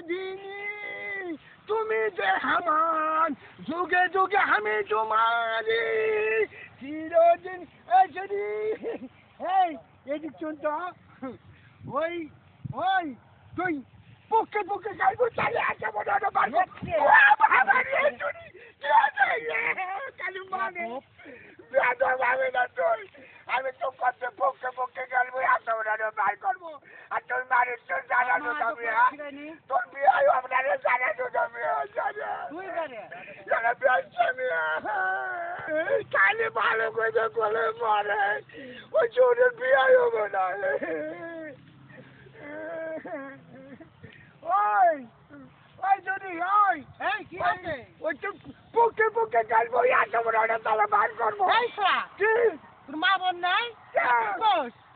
চিরদিনই তুমি যে আমার, যুগে যুগে আমি তোমারে চিরদিন। এই এদিক চলতো ওই ওই তুই পক্ষে পক্ষে গাইবো চালে আসে মনে হলো পারবো কালী মানে ভাবে না তুই। আমি তো করতে পক্ষে পক্ষে গেলবো আসে মনে হলো বার করবো। আর তোর মারের তোর জানানো যাবে, তোর বিয়ে আপনার জানানো যাবে যারা বেসছে কালি ভালো করে বলে মরে ওই চোরের বিয়ে হবে না। ওই ওই যদি ওই ওই তো পক্ষে পক্ষে গেলবো আসে মনে হলো তাহলে বার করবো। তোর মা বোন নাই?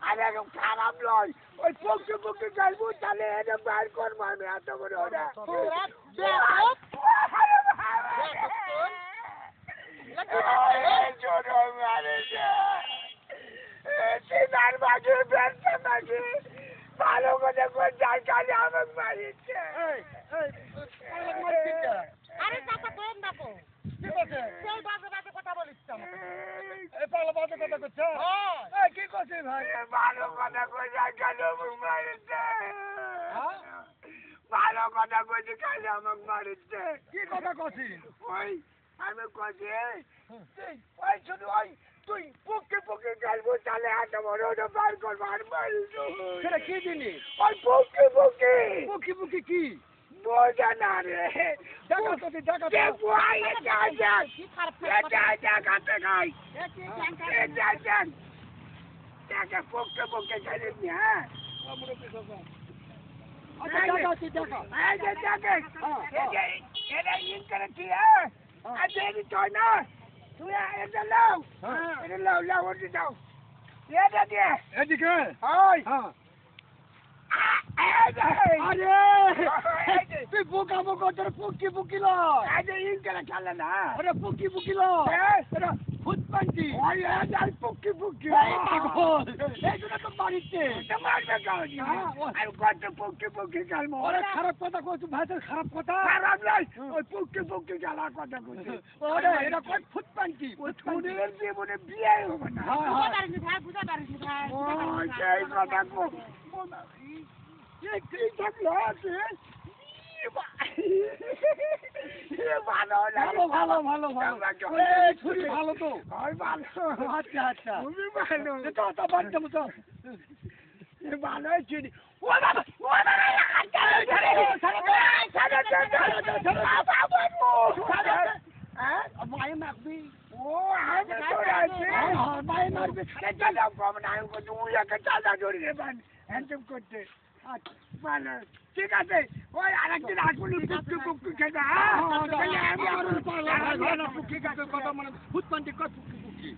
আমি একদম খারাপ নয়, ওই পক্ষে পক্ষে গেলবো তাহলে এটা বার করবো আমি এত মনে হলো। ভালো করে যার কাজে আমাকে মারিচ্ছে। আরে চাচা কইেন না তো। কি করছে? সেই বাজে বাজে কথা বলিস তো আমাকে। এই পাগলা বাজে কথা করছে? এই কি করছে ভাই? ভালো কথা কই যার কাজে আমাকে মারিচ্ছে। ভালো কথা কইছে কাজে আমাকে মারিচ্ছে। কি কথা কছিস? ওই আমি কছি ওই শুধু ওই তুই পক্ষে পক্ষে গেলবো তাহলে একটা বড় বার করবো আর মারিছো। সেটা কি জিনিস? ওই পক্ষে পক্ষে। পক্ষে পক্ষে কি? বোঝা না রে। দেখাতে দেখাতে দেখাতে গাই দেখা পক্ষে পক্ষে গেলে হ্যাঁ এটা ইন করে কি তুই না তুই এটা লাও এটা লাও লাও ওটি দাও এটা দিয়ে এদিকে ওই আরে তুই বোকা বোকা তোর পুকি পুকি লো আরে ইন করে খেলে না আরে পুকি পুকি লো এটা ফুটপান্তি ওই আর পুকি পুকি এইগুলো তো মারিছে এটা মারবে কাউনি আর কত পুকি পুকি খেলবো ওরে খারাপ কথা কইছ ভাইদের খারাপ কথা খারাপ নাই ওই পুকি পুকি খেলার কথা কইছ ওরে এটা কত ফুটপান্তি ফুটের জীবনে বিয়ে হবে না বুঝা পারিস ভাই ওই সেই কথা কো কি থাকলো আছে ভালো ভালো ভালো ভালো ছুরি ভালো তো আচ্ছা আচ্ছা তুমি ভালো তো বাচ্চা মতো ভালো ছুরি ও বাবা ও বাবা মায়ে মারবি ও মায়ে মারবি চাঁদা ধরে দেবেন হ্যান্ডম করতে। ভালো ঠিক আছে ওই আরেকদিন আসবো পুকি পুকি খেতে ঠিক আছে কথা মানে ফুটপান্তি পুকি পুকি